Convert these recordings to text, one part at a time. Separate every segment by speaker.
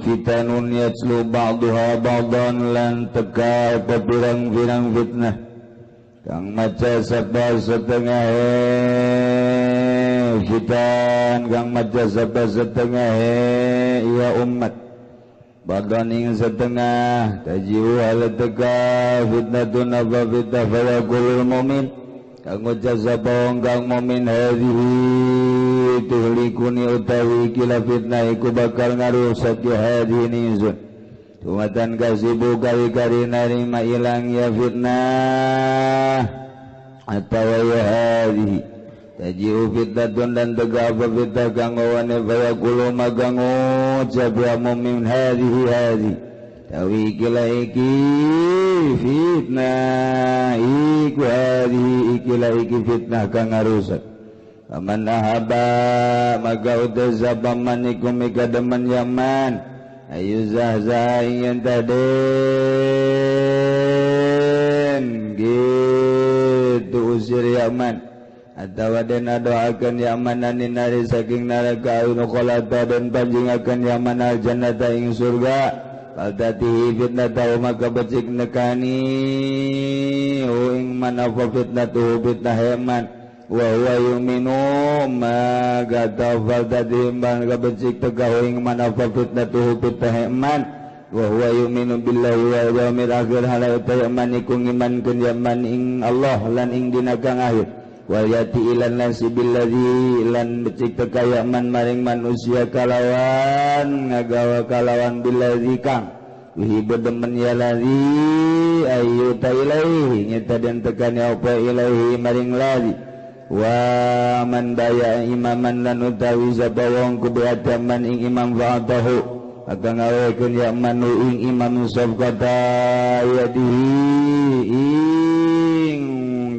Speaker 1: Fitanun yatslu ba'duha ba'dan lan teka papirang-pirang fitnah kang maca sabda setengah fitan kang maca sabda setengah ya umat ba'dan ing setengah tajiu hal teka fitnatun apa fitnah fayaqulul mu'min kang maca sabda kang mu'min hadhihi tuhlikuni utawi kila fitnah iku bakal ngarusak ya hadini izun tumatan kasibu kari-kari narima ilang ya fitnah atau ya hadihi taji'u fitnatun dan tegak apa fitnah kanggawane fayaqulu magangu cabya mu'min hadihi hadihi tawi kila iki fitnah iku hadihi ikila iki fitnah kang ngarusak Aman ahaba maka utasa paman iku mikademan yaman ayu zahzai yang taden gitu usir yaman atau den doakan yamanan nari saking neraka unukolata dan panjingakan yaman al jannata ing surga faltatihi fitnatahu maka becik nekani ing manafa fitnatuhu fitnah yaman wa huwa yu'minu ma gatafal tadimban kabecik tegawing manafa fitnatuhu fitnaheman wa huwa yu'minu billahi wa yawmil akhir halai tayaman ikung iman kun yaman ing Allah lan ing dinakang akhir wal yati ilan nasi billadhi lan becik tekayaman maring manusia kalawan ngagawa kalawan billadhi kang wihibu demen ya ladhi ayu ta ilaihi nyata dan tekani apa ilaihi maring ladhi wa man daya imaman lan utawi sabawong kubiataman ing imam fa'atahu akan ngawekeun ya manu ing imam sabqata yadihi ing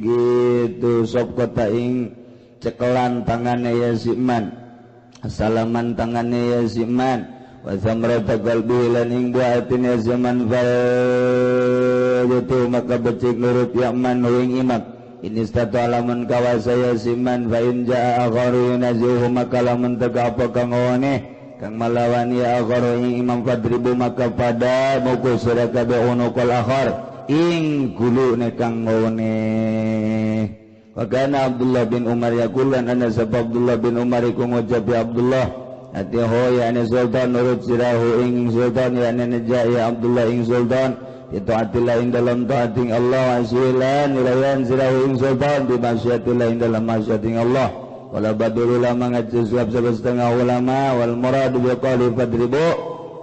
Speaker 1: gitu sabqata ing cekelan tangannya ya siman salaman tangannya ya siman wa samrata qalbi lan ing buatin ya siman fal itu maka becik nurut ya manu ing imam ini statu alamun kawasaya siman fa in jaa akharu yunazihu maka lamun tega apa kang ngone kang malawan ya akharu ing imam fadribu maka pada mukul sira kabeh unukul akhar ing gulune kang ngone wa kana Abdullah bin Umar yaqulan anna sabab Abdullah bin Umar iku ngucap ya Abdullah ati ho ya ne sultan nurut sirahu ing sultan ya ne naja ya Abdullah ing sultan itu atilah ing dalam taating Allah asilan nilayan sirahu ing sultan di masyatilah ing dalam masyating Allah wala badul ulama ngajusab setengah ulama wal murad biqali fadribu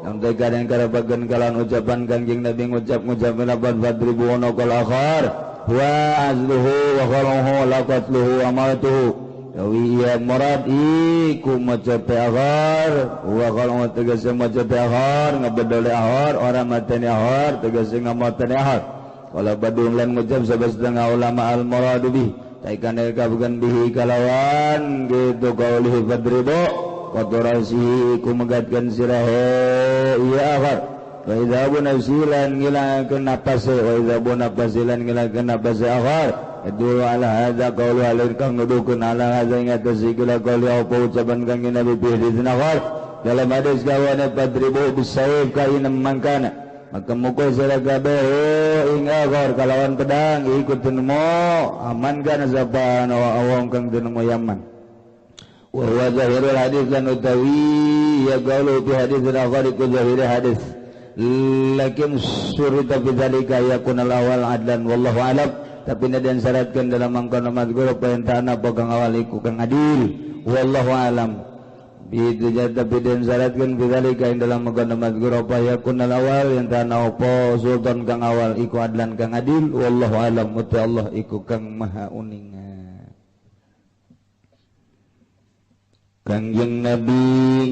Speaker 1: yang tegadan karabagan kalan ucapan kanjing Nabi ngucap menapan fadribu naqal akhar wa azluhu wa khaluhu laqatluhu amalatuhu Dawi iya murad iku macote akhar wa kalau tegese macote akhar ngabedole akhar orang mateni akhar tegese ngamateni akhar wala badun lan ngucap setengah ulama al muradu bi taikan kabugan bihi kalawan gitu kaulihi fadribu qadrasi iku megatkan sirahe iya akhar wa idza bunasilan ngilakeun napase wa idza bunasilan ngilakeun napase akhar Dulu ala hadza qaulu alir kang ngedukun ala hadza ing atas segala qauli apa ucapan kang Nabi hadis nafar dalam hadis kawane padribu bisayf kain mangkana maka mukul sira kabeh ing akhir kalawan pedang ikut tenemo aman kana sapa awong kang tenemo yaman wa huwa zahirul hadis lan utawi ya qaulu bi hadis akhir ku zahir hadis lakin surita bidzalika yakun al-awwal adlan wallahu alam tapi dan syaratkan dalam mangkono mazkur perintahan apa kang awal iku kang adil wallahu alam bidu tapi dan syaratkan bidzalika ing dalam mangkono mazkur apa yakun al-awwal yang tanah apa sultan kang awal iku adlan kang adil wallahu alam muti Allah iku kang maha uningan. Kanjeng Nabi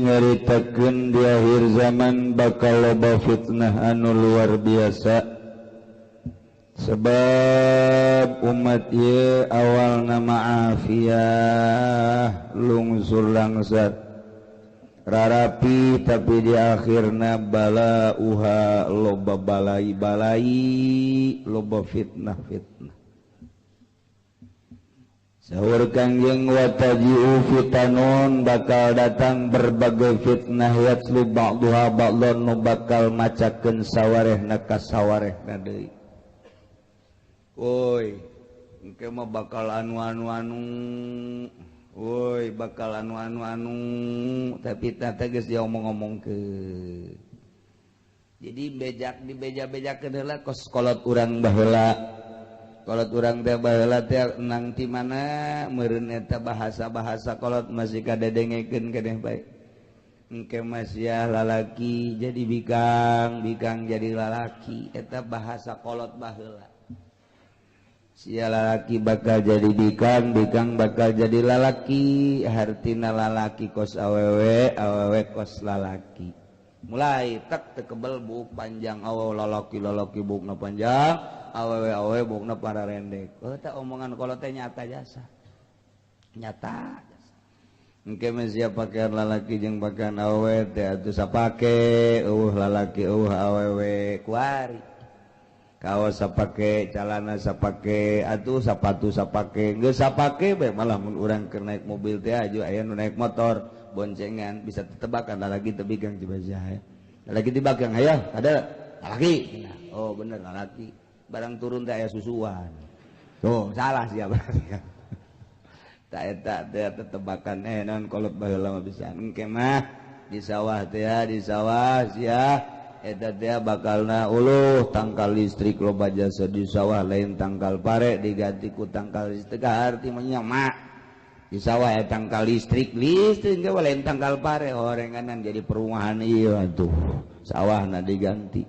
Speaker 1: ngaritakeun di akhir zaman bakal loba fitnah anu luar biasa sebab umat ye awal nama afiyah lungsur langsat rarapi tapi di akhirna bala uha loba balai loba fitnah sahur Kangjeng wataji'u fitanun bakal datang berbagai fitnah yatslu ba'duha ba'dhan nu bakal macakeun sawarehna ka sawarehna deui. Woi engke mah bakal anu woi bakal anu tapi tata geus diomong-omongkeun. Jadi di beja-bejakeun heula kos kolot urang baheula. Kolot urang teh baheula teh nang ti mana meureun eta bahasa-bahasa kolot masih kadedengekeun keneh bae. Engke masih lalaki jadi bikang jadi lalaki eta bahasa kolot baheula. Sia lalaki bakal jadi bikang bakal jadi lalaki, hartina lalaki kos awewe kos lalaki. Mulai tak tekebel buk panjang awewe lalaki bukna panjang, awewe bukna para rendek. Oh tak omongan kalau teh nyata jasa. Engke mah sia pakaian lalaki jeung pakaian awewe teh atuh sapake, lalaki awewe kuari. Kaos sapake, calana sapake, atuh sepatu sapake, geus sapake bae malah mun urang keur naik mobil teh aju aya nu naik motor boncengan bisa tetebakan lalaki teu bigang di bajah ya. Lalaki di bagang aya ada lalaki. Oh bener lalaki. Barang turun teh aya susuan. Tuh salah sia berarti. Tak eta teh tetebakan naon kolot baheula mah bisa. Engke mah di sawah teh di sawah sia eta teh bakalna uluh tangkal listrik loba jasa di sawah lain tangkal pare diganti ku tangkal listrik arti mah mak di sawah ya tangkal listrik ge lain tangkal pare orenganan jadi perumahan ieu atuh sawahna diganti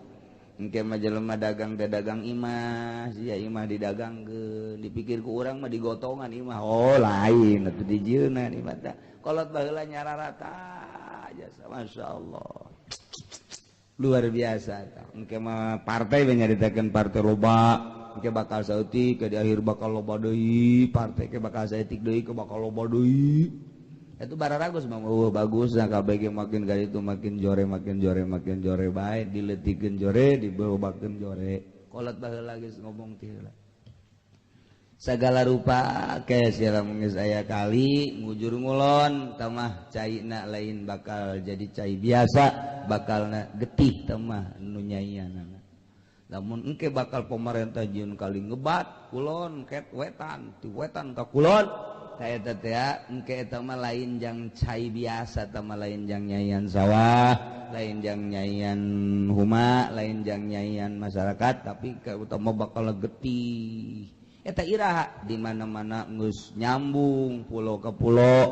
Speaker 1: engke mah jelema dagang teh dagang imah sia imah didagangkeun dipikir ku urang mah digotongan imah oh lain atuh dijieuna imah teh kolot baheula nyararata jasa masyaallah luar biasa engke mah partai nyaritakeun partai loba engke bakal saeutik ke di akhir bakal loba deui partai ke bakal saeutik deui ke bakal loba deui itu bararagus mah bagus nah kabeh makin kali itu makin jore bae dileutikeun jore dibelobakeun jore kolot baheula geus ngomong ti heula sagala rupa ke sia lamun geus aya kali ngujur ngulon tamah caina lain bakal jadi cai biasa bakalna getih tamah nu nyaianana lamun engke bakal pemerintah jieun kali ngebat kulon ket wetan ti wetan ka kulon ta eta teh engke eta mah lain jang cai biasa tamah lain jang nyaian sawah lain jang nyaian huma lain jang nyaian masyarakat tapi ka utama bakal getih eta iraha di mana-mana geus nyambung pulau ke pulau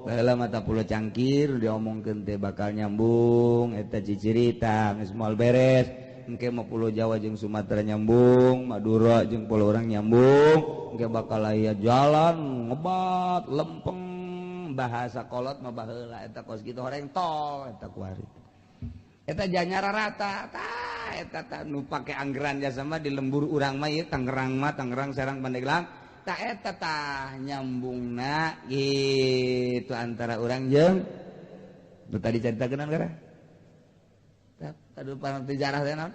Speaker 1: baheula mata pulau Cangkir diomongkeun teh bakal nyambung eta cicirita geus moal beres engke mah pulau Jawa jeung Sumatera nyambung Madura jeung pulau urang nyambung engke bakal aya jalan ngebat lempeng bahasa kolot mah baheula eta kos kitu horeng tol eta kuari eta janyara rata tah eta nu pake anggeran jasa mah di lembur urang mah ieu Tangerang Serang Pandeglang tah eta tah nyambungna gitu antara urang jeung nu tadi caritakeun gara tah panon sejarah teh naon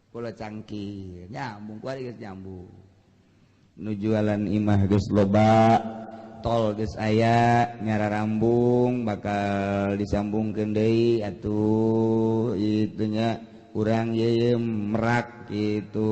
Speaker 1: Pulau Cangkir nyambung kuari geus nyambung nu jualan imah geus loba tol geus aya nyararambung bakal disambungkeun deui atuh itunya urang ye Merak gitu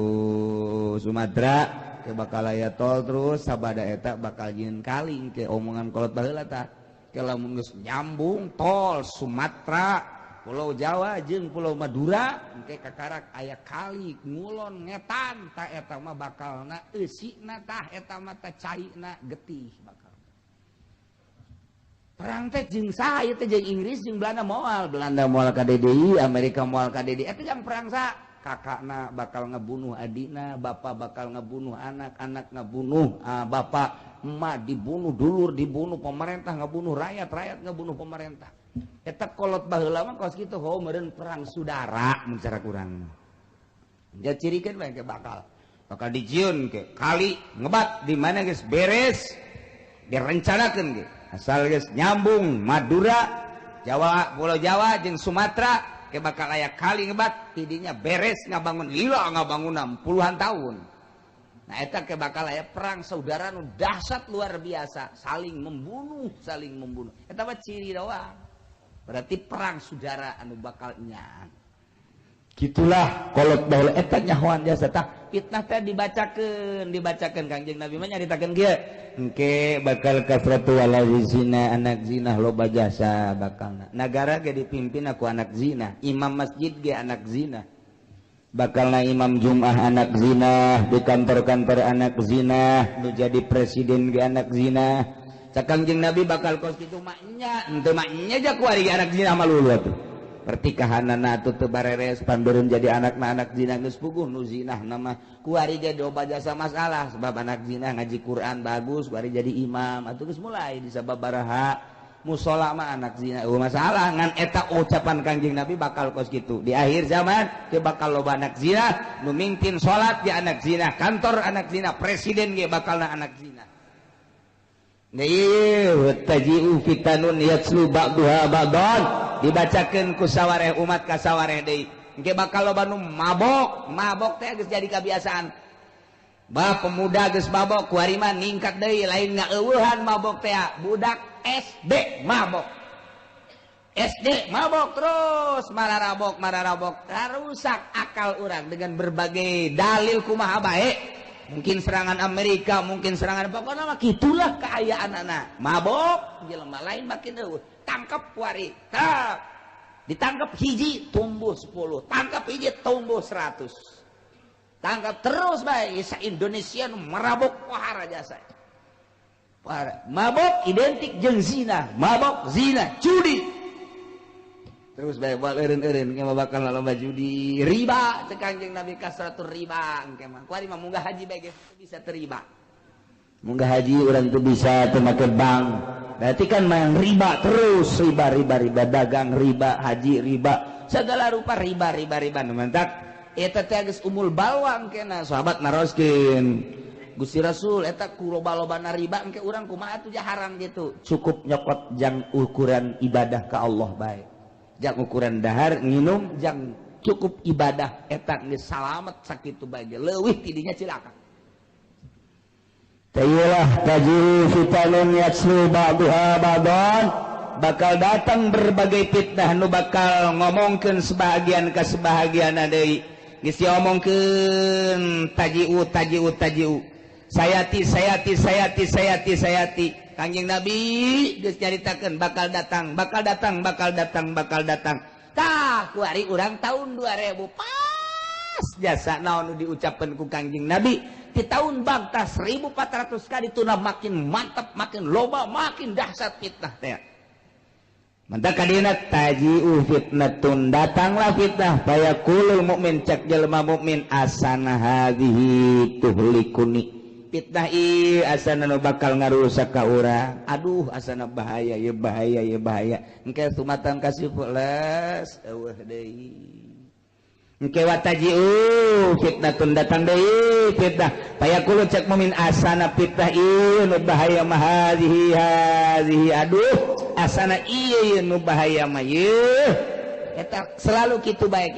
Speaker 1: Sumatera ke bakal aya tol terus sabada eta bakal jieun kali ke omongan kolot baheula tah ke lamun geus nyambung tol Sumatera Pulau Jawa jeung Pulau Madura engke kakarak aya kali ngulon ngetan tah eta mah bakalna eusina tah eta mah teh caina getih bakal perang teh jeung saha ieu teh jeung Inggris jeung Belanda moal ka DDI Amerika moal ka DDI eta jang perang saha kakakna bakal ngebunuh adina bapa bakal ngebunuh anak ngebunuh bapa emak dibunuh dulur dibunuh pemerintah ngebunuh rakyat ngebunuh pemerintah eta kolot baheula mah kos kitu ho meureun perang saudara mun cara kurang dia cirikeun bae ke bakal dijieun ke kali ngebat di mana geus beres direncanakeun ge asal geus nyambung Madura Jawa Pulau Jawa jeung Sumatera ke bakal aya kali ngebat tidinya beres ngabangun lila ngabangun puluhan tahun. Nah eta ke bakal aya perang saudara nu dahsyat luar biasa saling membunuh eta mah ciri doang berarti perang saudara anu bakal nyaan. Gitulah kolot baheula eta nyahoan jasa tah fitnah teh dibacakeun Kangjeng Nabi mah nyaritakeun kieu engke bakal kasratu walazina anak zina loba jasa bakalna nagara ge dipimpin aku anak zina imam masjid ge anak zina bakalna imam Jumat anak zina di kantor-kantor anak zina nu jadi presiden ge anak zina cak Kangjeng Nabi bakal kos kitu mah nya henteu mah nya jak kuari anak zina mah luluh atuh pertikahanana atuh teu bareres panbeureun jadi anakna anak zina geus puguh nu zinah nama kuari ge doba jasa masalah sebab anak zina ngaji Quran bagus kuari jadi imam atuh geus mulai di sababaraha musola mah anak zina masalah ngan eta ucapan Kangjeng Nabi bakal kos kitu di akhir zaman ge bakal loba anak zina nu mingpin salat ge anak zina kantor anak zina presiden ge bakalna anak zina. Taji'u fitanun yatslu ba'duha ba'dan dibacakeun ku sawareh umat ka sawareh deui engke bakal loba nu mabok teh geus jadi kebiasaan bah pemuda geus mabok kuari mah ningkat deui lain ngaeuweuhan mabok teh budak SD mabok terus mararabok rusak akal urang dengan berbagai dalil kumaha bae mungkin serangan Amerika mungkin serangan pokoknya mah gitulah keayaan anak mabok jelema lain makin eueuh tangkap kuari ditangkap hiji tumbuh 10 tangkap hiji tumbuh 100 tangkap terus bae sa Indonesia merabok pohara jasa mabok identik jeung zina mabok zina judi terus bae bal eureun-eureun engke bakal lomba judi riba cek Kangjeng Nabi kasratur riba engke mah kuari mah munggah haji bae bisa teriba munggah haji urang teu bisa teu make bank berarti kan main riba terus riba dagang riba haji riba segala rupa riba nu mantak eta teh geus umul balwa engkena sahabat naroskeun Gusti Rasul eta ku loba-lobana riba engke urang kumaha atuh haram gitu cukup nyokot jang ukuran ibadah ka Allah bae jang ukuran dahar nginum jang cukup ibadah eta geus salamet sakitu bae leuwih tidinya cilaka tayulah tajiru fitanun yatslu ba'duha ba'dan bakal datang berbagai fitnah nu bakal ngomongkeun sebahagian ka sebahagianna deui geus diomongkeun tajiu sayati Kangjeng Nabi geus nyaritakeun bakal datang tah kuari urang tahun 2000 pas jasa naon nu diucapkeun ku Kangjeng Nabi di tahun bangta 1400 kali tuna makin mantap makin loba makin dahsyat fitnah teh mantap kadina taji'u fitnatun datanglah fitnah fayaqulul mukmin cak jelema mukmin asana hadhihi tuhlikuni fitnah ieu asana nu bakal ngarusak ka urang aduh asana bahaya engke sumatan kasih pulas eueuh deui engke wataji'u fitnatun datang deui fitnah fayaqulu cak mukmin asana fitnah ieu nu bahaya mah hadhihi aduh asana ieu nu bahaya mah yeuh eta selalu kitu bae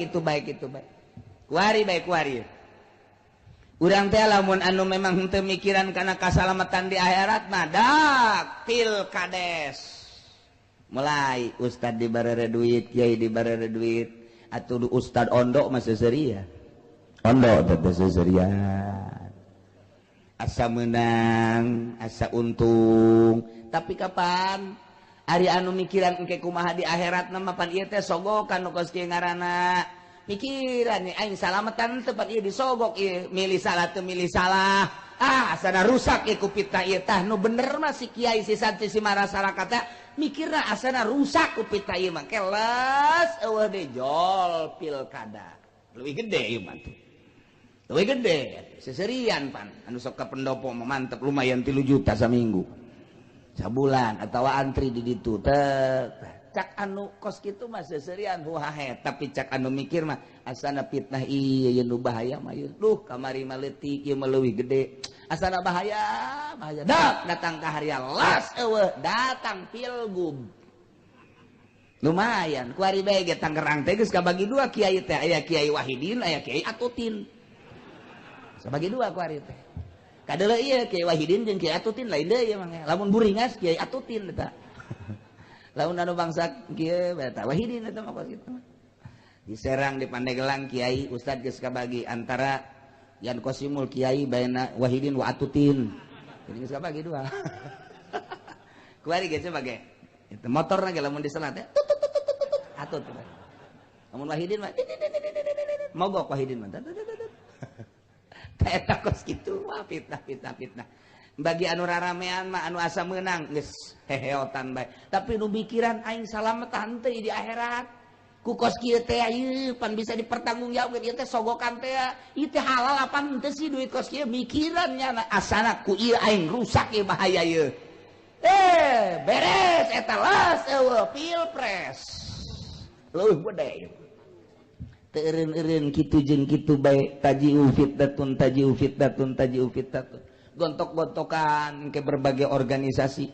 Speaker 1: kuari urang teh lamun anu memang henteu mikiran kana kasalamatan di akhirat mah dak pilkades mulai ustad dibarere duit kiai dibarere duit atuh ustad ondok mah seuseurian ondok teh seuseurian asa meunang asa untung tapi kapan ari anu mikiran engke kumaha di akhirat mah pan ieu teh sogokan nu kos kieu ngaranna pikiran nih aing salamatan tempat ieu disogok ieu milih salah teu milih salah asana rusak ieu ku fitnah ieu tah nu bener mah si kiai si santri si masyarakat teh mikirna asana rusak ku fitnah ieu mah keles eueuh deui jol pilkada leuwih gede ieu mah leuwih gede seserian pan anu sok ka pendopo mah mantep lumayan 3 juta saminggu sabulan atawa antri di ditu teh cak anu kos kitu mah seserian huhahe tapi cak anu mikir mah asana fitnah ieu nu bahaya mah ieu duh kamari mah leutik ieu mah leuwih gede
Speaker 2: asana bahaya dak datang ke hari las datang pilgub lumayan ku ari bae ge Tangerang teh geus kabagi dua kiai teh aya Kiai Wahidin aya Kiai Atutin sabagi dua ku ari teh kadeuleu ieu Kiai Wahidin jeung Kiai Atutin lain deui emang lamun buringas Kiai Atutin eta lamun anu bangsa kieu eta Wahidin eta mah kitu di Serang di Pandeglang Kiai Ustad geus kabagi antara Yan Kosimul Kiai baina Wahidin wa Atutin jadi geus kabagi dua ku ari geus bage itu motorna ge lamun diselat teh atut lamun Wahidin mah mogok Wahidin mah teh eta kos kitu wah fitnah bagi anu raramean mah anu asa meunang geus heheotan bae tapi nu mikiran aing salamatan teh di akhirat ku kos kieu teh ieu pan bisa dipertanggungjawabkeun ieu teh sogokan teh ieu teh halal apa henteu sih duit kos kieu mikirannya asana ku ieu aing rusak ieu bahaya ieu beres eta las eueuh pilpres leuwih gede teu eureun-eureun kitu jeung kitu bae tajiu fitnatun gontok-gontokan ke berbagai organisasi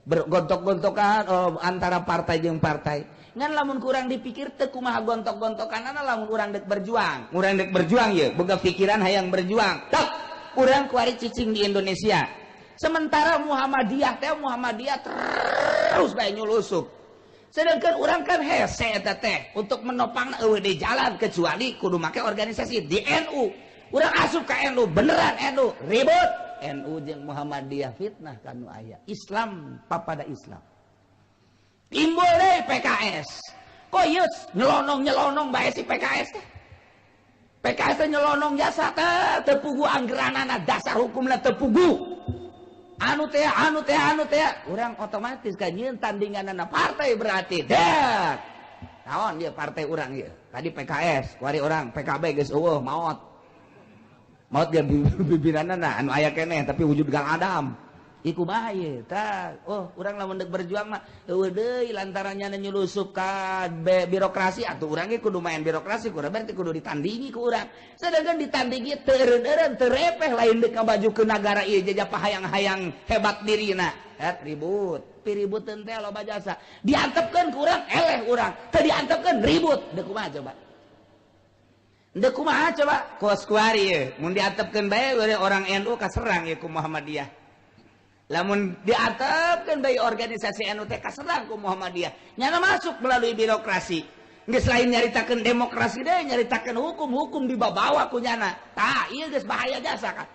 Speaker 2: bergontok-gontokan antara partai jeung partai ngan lamun kurang dipikir teu kumaha gontok-gontokanana lamun urang dek berjuang ye boga pikiran hayang berjuang tok urang kuari cicing di Indonesia sementara Muhammadiyah terus bae nyulusup sedangkan urang kan hese eta teh untuk menopang eueuh di jalan kecuali kudu make organisasi di NU urang asup ka NU beneran NU ribut NU jeung Muhammadiyah fitnah kanu aya Islam papada Islam timbul deh PKS kok yes nyelonong bae si PKS teh PKS teh nyelonong jasa teh tepugu anggeranana dasar hukumna tepugu anu teh urang otomatis kan nyeun tandinganana partai berarti dak naon dia partai urang ieu tadi PKS kuari urang PKB geus eueuh maot ge bibirana anu aya keneh tapi wujud Gang Adam iku bae tah urang lamun deuk berjuang mah eueuh deui lantarannya nyulusup ka birokrasi atuh urang ge kudu main birokrasi kudu berarti kudu ditandingi ku urang sedangkan ditandingi teu eureun teu repeh lain deuk ngabaju ke negara ieu jajah hayang-hayang hebat dirina ribut piributkeun teh loba jasa diantepkeun ku urang eleh urang teu diantepkeun ribut deuk kumaha coba kos kuari ye mun diantepkeun bae orang NU kaserang ye ku Muhammadiyah lamun diantepkeun bae organisasi NU teh kaserang ku Muhammadiyah nyana masuk melalui birokrasi geus lain nyaritakeun demokrasi deui nyaritakeun hukum dibawa ku nyana tah ieu geus bahaya jasa kan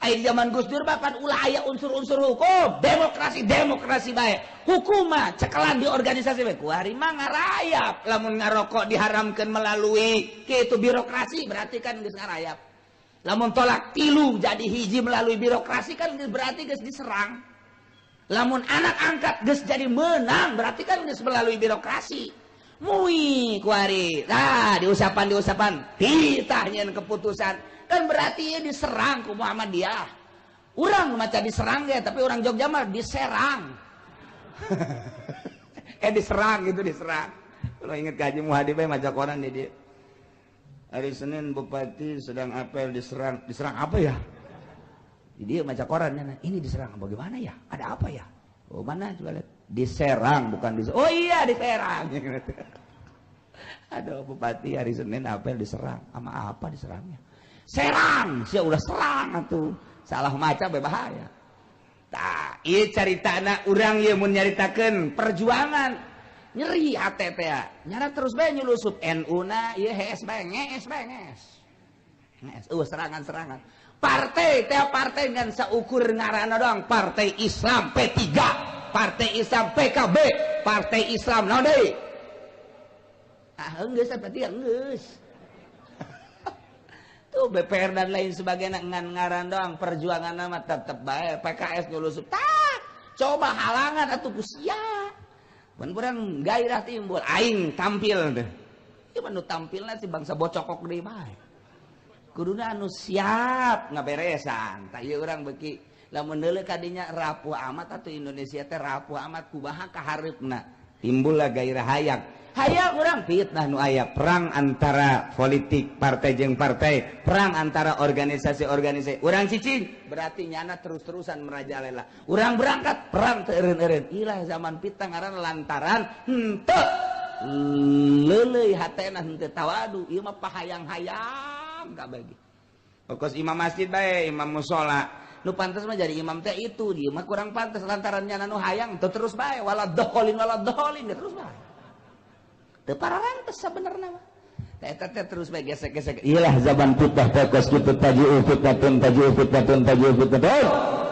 Speaker 2: aya di zaman Gus Dur bapan ulah aya unsur-unsur hukum demokrasi bae hukum mah cekelan di organisasi bae kuari mah ngarayap lamun ngarokok diharamkeun melalui kitu birokrasi berarti kan geus ngarayap lamun tolak tilu jadi hiji melalui birokrasi kan berarti geus diserang lamun anak angkat geus jadi menang berarti kan geus melalui birokrasi mui kuari diusapan titah nyeun keputusan kan berarti ia diserang ku Muhammadiyah urang maca diserang ge tapi orang Jogja mah diserang diserang kalau inget ke Haji Muhadi bae maca koran di dia hari Senin Bupati sedang apel diserang apa ya dia maca korannya ini diserang bagaimana ya ada apa ya mana coba lihat diserang bukan diserang oh iya diserang aduh Bupati hari Senin apel diserang sama apa diserangnya serang sia udah serang atuh salah maca bahaya tah ieu caritana urang ieu mun nyaritakeun perjuangan nyeri hate teh nyana terus bae nyulusup NU na ieu HS bae ngees serangan partai dengan saukur ngaranna doang partai Islam P3 partai Islam PKB partai Islam naon deui geus berarti geus tuh BPR dan lain sebagainya ngaran doang perjuangan nama tetep baik PKS nyulusup coba halangan atuh kusia mun urang gairah timbul aing tampil teh ieu mah nu tampilna si bangsa bocokok deui bae kuduna anu siap ngaberesan tah ieu urang beuki lamun deuleu kadinya rapuh amat atuh Indonesia teh rapuh amat kumaha kahareupna timbullah gairah hayang hayang urang fitnah nu aya perang antara politik partai jeung partai, perang antara organisasi-organisasi. Urang cicing berarti nyana terus-terusan merajalela. Urang berangkat perang teu eureun-eureun. Ilah zaman fitnah ngaranna lantaran henteu leuleuy hatena henteu tawadu. Ieu mah pahayang-hayang kabeh. Pokos imam masjid bae, imam mushola. Nu pantas mah jadi imam teh itu, dia mah kurang pantas lantaran nyana nu hayang teu terus bae wala doholin terus bae. Teu pararantes sabenerna mah. Eta teh terus bae gesek-gesek.
Speaker 1: Iyalah zaman fitnah teh kos kitu tajiu fitnatun.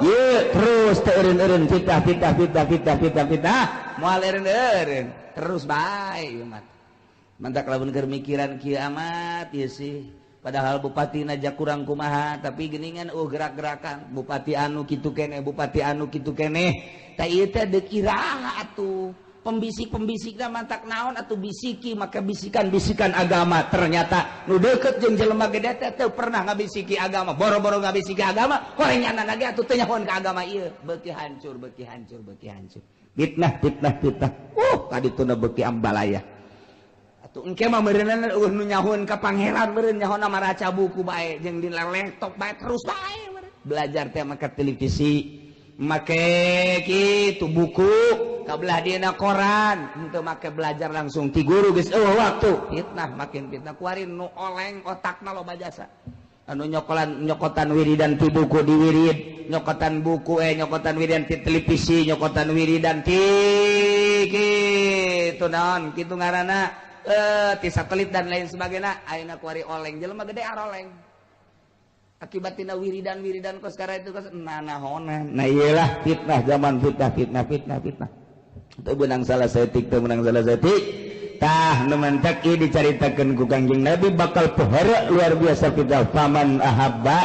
Speaker 1: Ye terus teu eureun-eureun fitnah.
Speaker 2: Moal eureun-eureun terus bae ieu mah. Mantak lamun keur mikiran kieu amat ieu sih. Padahal bupati naja kurang kumaha tapi geuningan gerak-gerakan bupati anu kitu keneh tah ieu teh deuk iraha atuh pembisik-pembisikna mantak naon atuh bisiki maka bisikan-bisikan agama ternyata nu deukeut jeung jelema gede teh teu pernah ngabisiki agama boro-boro ngabisiki agama korenyanana ge atuh teu nyahoan ka agama ieu beuki hancur fitnah kadituna beuki ambalaya. Engke mah meureunna nu nyahoan ka pangeran meureun nyahoan maraca buku bae jeung di laptop bae terus bae meureun. Belajar teh make televisi, make kitu buku, kabelah dieuna koran, henteu make belajar langsung ti guru geus waktu. Fitnah makin fitnah kuari nu oleng otakna loba jasa. Anu nyokotan wiridan ti buku di wirid, nyokotan buku nyokotan wiridan ti televisi, nyokotan wiridan ti kitu naon kitu ngaranna ti satelit dan lain sebagainya ayeuna kuari oleng jelema gede aroleng akibat tina wiridan kos kara itu kos nanahonan.
Speaker 1: Nah iyalah fitnah zaman fitnah teu beunang salah saeutik tah nu mentek ieu dicaritakeun ku Kangjeng Nabi bakal pohara luar biasa fitnah faman ahabba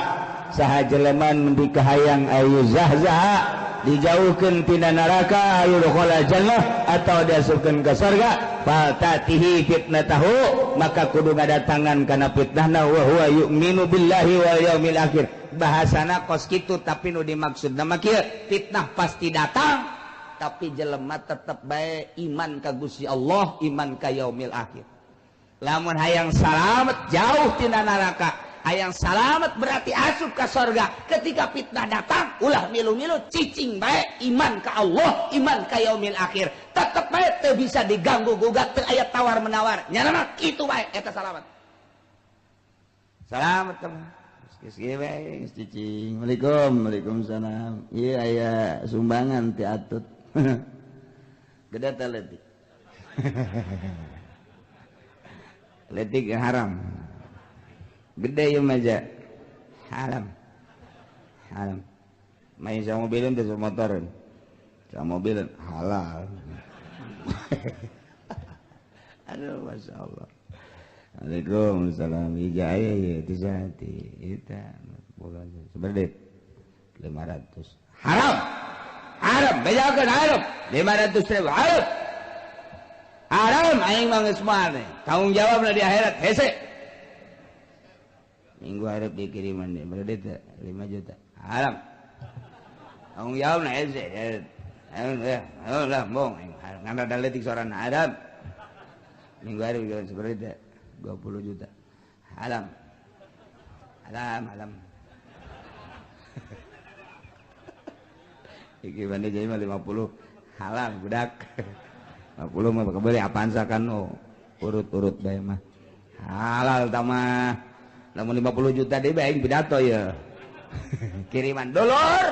Speaker 1: saha jelema nu dikahayang ayu zahzah dijauhkeun tina neraka yudkhala jannah atau diasupkeun ka surga fatatihi fitnatahu maka kudu ngadatangan kana fitnahna wa huwa yu'minu billahi wal yaumil akhir bahasana kos kitu tapi nu dimaksudna mah kieu fitnah pasti datang tapi jelema tetep bae iman ka Gusti Allah iman ka yaumil akhir lamun hayang salamet jauh tina neraka hayang salamet berarti asup ka sorga ketika fitnah datang ulah milu-milu cicing bae iman ka Allah iman ka yaumil akhir tetep bae teu bisa diganggu gugat teu aya tawar menawar nyana mah kitu bae eta salamet geus kieu bae geus cicing. Waalaikumsalam. Ieu aya sumbangan ti Atut gede teh leutik leutik haram gede ya maja haram main sama mobilin dan sama motorin sama mobilin halal aduh masya Allah. Waalaikumsalam. Ijaya ya tisati itu sebenarnya 500 haram bejakeun haram 500.000 haram aing mah geus moal tanggung jawabna di akhirat hese minggu harap dikiriman deh berarti 5 juta haram tanggung jawab nah hese lah bong nganda daletik soran haram minggu harap dikiriman seperti 20 juta haram iki bande jadi mah 50 halal budak 50 mah bakal beli apaan sakan urut bae mah halal tamah lamun 50 juta deui bae pidato ya kiriman dulur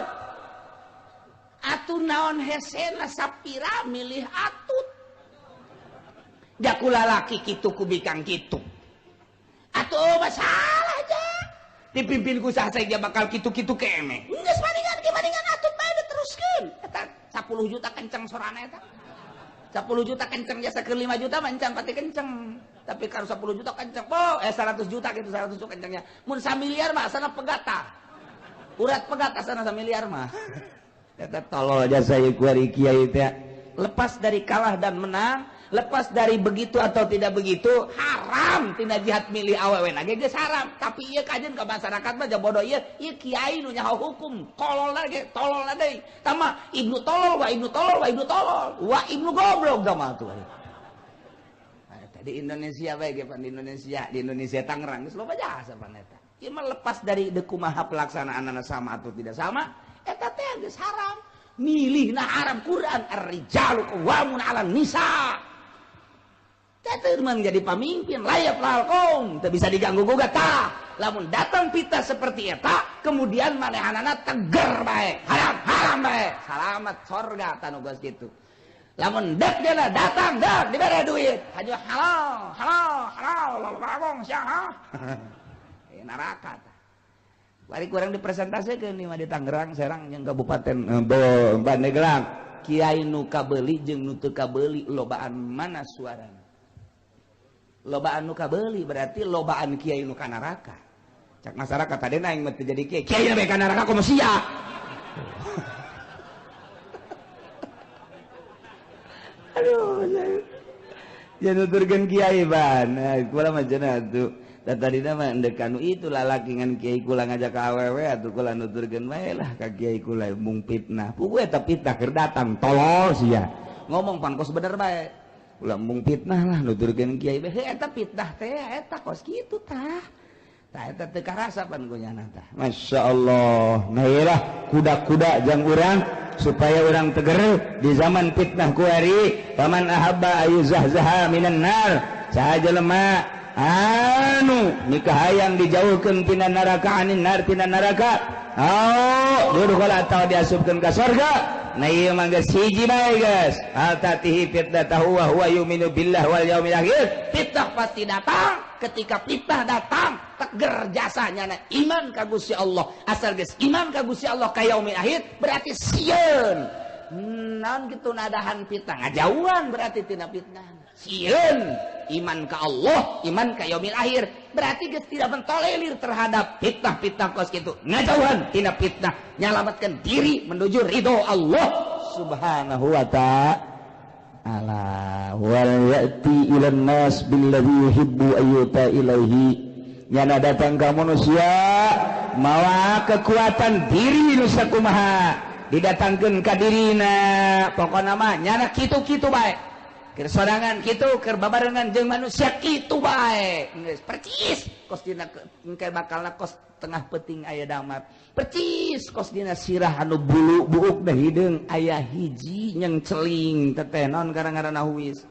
Speaker 2: atuh naon hesena sapira milih atut jakula laki kitu ku bikang kitu atuh masalah aja dipimpin ku saha bakal kitu-kitu kene geus maningan atut bae diteruskeun eta 10 juta kenceng sorana eta 10 juta kenceng jasa ke 5 juta mancan pati kenceng tapi kalau 10 juta kenceng 100 juta gitu 100 juta kencengnya mun 1 miliar mah sana pegata urat pegata sana 1 miliar mah
Speaker 1: eta tolol jasa ieu kuari kiai teh
Speaker 2: lepas dari kalah dan menang lepas dari begitu atau tidak begitu haram tina jihad milih awewe nage geus haram tapi ieu kajen ka masyarakat mah bodoh ieu kiai nu nyaho hukum kolol lagi tolol deui tama ibnu tolol wa ibnu goblok sama tuh di Indonesia baik ya, di Indonesia Tangerang geus loba jasa pan eta. Ieu mah lepas dari deuk kumaha pelaksanaanna sama atau tidak sama, eta teh geus haram. Milihna haram Quran, ar-rijalu qawwamun 'alan nisa. Teh menjadi pemimpin layap lalkom, teu bisa diganggu gugat tah. Lamun datang pita seperti eta, kemudian manehanana teger bae, haram bae, salamat sorga tanu geus kitu. Lamun dek dia datang dek dibere duit, haju halal bagong sia. Neraka tah. Bari kurang dipresentasikeun di Tangerang, Serang jeung Kabupaten Pandeglang. Kiai nu kabeuli jeung nu teu kabeuli lobaan mana suarana? Lobaan nu kabeuli berarti lobaan kiai nu ka neraka. Cak masyarakat tadi aing mah teu jadi kiai. Kiai we ka neraka kumaha sia? Aduh, ya nuturkeun kiai ban. Kula mah cenah atuh. Tadina mah endek anu itu lalaki ngan kiai kula ngajak ka awewe atuh kula nuturkeun bae lah ka kiai kula mung fitnah. Puguh eta fitnah keur datang tolol sia. Ngomong pan kos bener bae. Ulah mung fitnah lah nuturkeun kiai bae. Eta fitnah teh eta kos kitu tah. Tah eta teu karasa pan kunyana tah. Masyaallah. Nah iyalah kuda-kuda jang urang supaya orang teger di zaman fitnah kuari. Paman ahabba ayuzahzaha minan nar. Saha jelema anu nikahayang dijauhkeun tina neraka anin nar tina neraka. Dudu kala tau diasupkeun ka surga. Nah ieu mah geus hiji bae geus. Atatihi fitnatahu wa huwa yu'minu billah wal yaumil akhir. Fitnah pasti datang. Ketika fitnah datang, teger jasanya iman ka Gusti Allah. Asal geus iman ka Gusti Allah ka yaumil akhir berarti sieun. Naon kitu nadahan fitnah ngajauhan berarti tina fitnah. Sieun iman ka Allah, iman ka yaumil akhir berarti geus tidak mentolerir terhadap fitnah-fitnah kos kitu. Ngajauhan tina fitnah, nyalamatkeun diri menuju ridho Allah Subhanahu wa ta'ala. Wal ya'ti ilan nas billadhi yuhibbu ayyuta ilaihi. Nyana datang ka manusia mawa kekuatan diri nu sakumaha didatangkeun ka dirina. Pokona mah nyana kitu-kitu bae. Keur sorangan kitu, keur babarengan jeung manusia kitu bae. Geus percis kos dina engke bakalna kos tengah peuting aya damar. Percis kos dina sirah anu bulu buuk da hideung aya hiji nyeng celing teteh naon ngaranna huwis.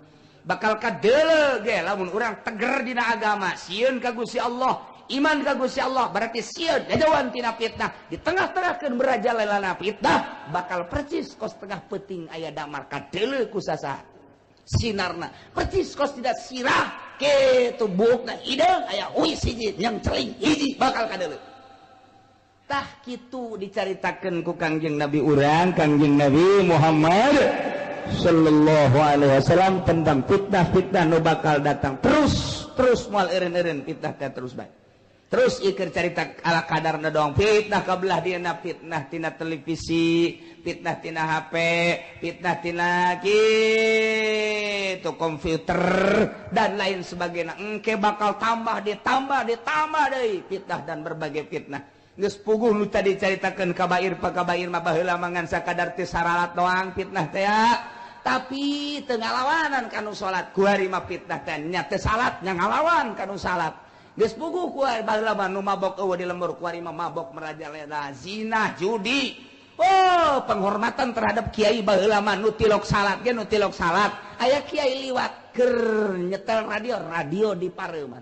Speaker 2: Bakal kadeuleu ge lamun urang teger dina agama, sieun ka Gusti Allah, iman ka Gusti Allah, berarti sieun ngajauhan tina fitnah. Di tengah-tengahkeun merajalelana fitnah, bakal percis kos tengah peuting aya damar kadeuleu ku sasaha sinarna. Percis kos tidak sirah kitu buukna hideung aya huwis hiji nyeng celing hiji bakal kadeuleu. Tah kitu dicaritakeun ku Kangjeng Nabi urang, Kangjeng Nabi Muhammad sallallahu alaihi wasallam tentang fitnah-fitnah nu bakal datang terus moal eureun-eureun fitnah teh terus bae. Terus ieu keur carita ala kadarna doang fitnah kabelah dina fitnah tina televisi, fitnah tina HP, fitnah tina kitu komputer dan lain sebagainya. Engke bakal tambah ditambah deui fitnah dan berbagai fitnah. Geus puguh nu tadi caritakeun kabair pakabair mah baheula mangan sakadar teu saralat doang fitnah teh ya. Tapi teu ngalawanan kanu salat. Kuari mah fitnah teh nya teu salat nya ngalawan kanu salat. Geus puguh kuari baheula mah nu mabok eueuh di lembur kuari mah mabok merajalela zina judi. Oh, penghormatan terhadap kiai baheula mah nu tilok salat ge nu tilok salat. Aya kiai liwat keur nyetel radio di pareuman.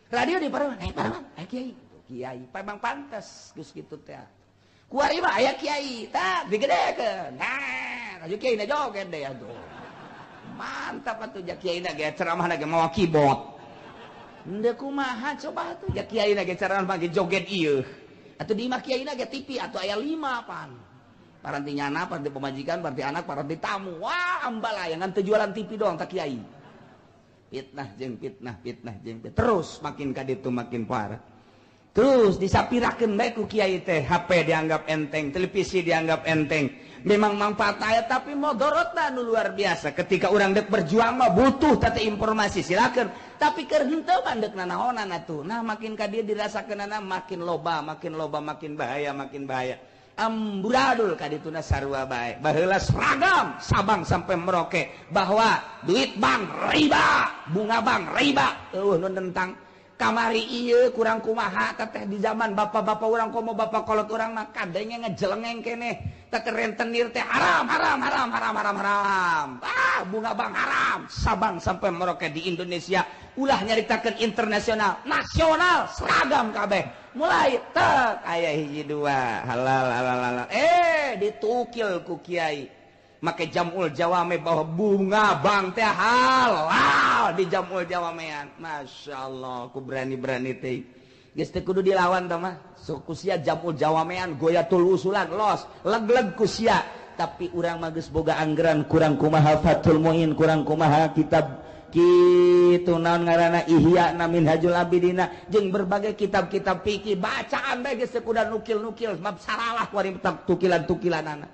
Speaker 2: Radio di pareuman, aya kiai. Kiai memang pantas geus kitu teh. Kuari mah aya kiai, tah digedekeun. Nah, aju kiai na joget deui atuh. Mantap atuh jak kiai na ge ceramahna ge mawa keyboard. Henteu kumaha coba atuh jak kiai na ge ceramah ge joget ieu. Atuh di imah kiai na ge TV atuh aya 5 pan. Paranti nyana, paranti pemajikan, paranti anak, paranti tamu. Wah, ambalayangan teu jualan TV doang tak kiai. Fitnah jeung fitnah terus makin ka ditu makin parah. Terus disapirakeun bae ku kiai teh, HP dianggap enteng, televisi dianggap enteng. Memang manfaat aya tapi modorotna nu luar biasa. Ketika urang deuk berjuang mah butuh teh informasi silakeun. Tapi keur henteu mandek naonan atuh. Nah makin ka dieu dirasakeunana makin loba, makin bahaya. amburadul kadituna sarua bae baheula seragam Sabang sampai Merauke bahwa duit bank riba bunga bank riba nu tentang kamari ieu kurang kumaha teteh di zaman bapak-bapak urang komo bapak kolot urang mah kadenge ngejelengeng keneh teh rentenir teh haram bunga bank haram Sabang sampai Merauke di Indonesia ulah nyaritakeun internasional nasional seragam kabeh mulai tek aya hiji dua halal ditukil ku kiai make jamul jawame bahwa bunga bank teh halal di jamul jawamean masyaallah ku berani-berani teh geus teu kudu dilawan tah mah ku sia jamul jawamean goyatul usulan los leg-leg ku sia tapi urang mah geus boga anggaran kurang kumaha Fathul Muin kurang kumaha kitab kitu naon ngaranna Ihya na Minhajul Abidina jeung berbagai kitab-kitab fikih bacaan bae geus kuda nukil-nukil mab saralah kuari tukilan-tukilanana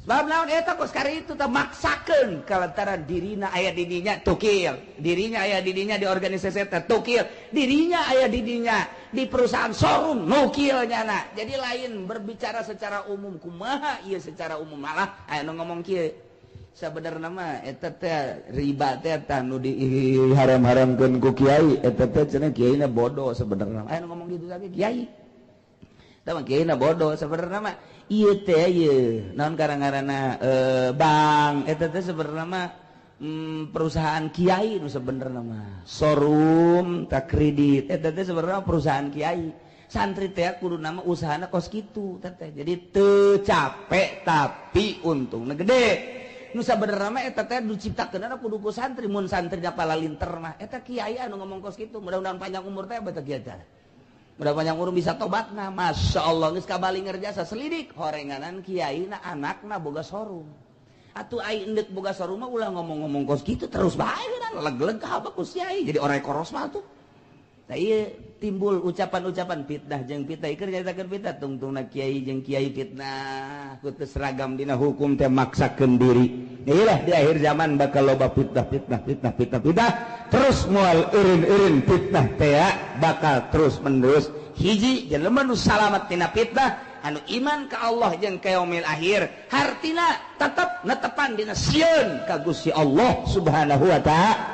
Speaker 2: sebab naon eta kos kari itu teh maksakeun kalantaran dirina aya di dinya tukil dirinya aya di dinya di organisasi teh tukil dirinya aya di dinya di perusahaan showroom nukil nyana jadi lain berbicara secara umum kumaha ieu secara umum malah aya nu ngomong kieu sabenerna mah eta teh riba teh tah nu diharam-haramkeun ku kiai eta teh cenah kiaina bodoh sabenerna aya nu ngomong gitu lagi kiai tah mah kiaina bodoh sabenerna mah ieu teh ieu naon ngaranna bank eta teh sabenerna mah perusahaan kiai nu sabenerna mah showroom tah kredit eta teh sabenerna perusahaan kiai santri teh kudu nama usahana kos kitu teh jadi teu capek tapi untungna gede nu sabenerna mah eta teh diciptakeunna kudu ku santri mun santri pala linter mah eta kiai anu ngomong kos kitu mudah-mudahan panjang umur teh beta kieu teh mudah panjang umur bisa tobatna masyaallah geus kabali ngerjasa selidik horenganan kiaina anakna boga showroom atuh ai endek boga showroom mah ulah ngomong-ngomong kos kitu terus bae leg-leg ka apa ku kiai jadi orang koros mah tuh tah ieu timbul ucapan-ucapan fitnah jeung fitnah keur nyaritakeun fitnah tungtungna kiai jeung kiai fitnah ku teu seragam dina hukum teh maksakeun diri iyalah di akhir zaman bakal loba fitnah terus moal eureun-eureun fitnah teh bakal terus menerus hiji jelema nu salamet tina fitnah anu iman ka Allah jeung ka yaumil akhir hartina tetep netepan dina sieun ka Gusti Allah Subhanahu wa ta'ala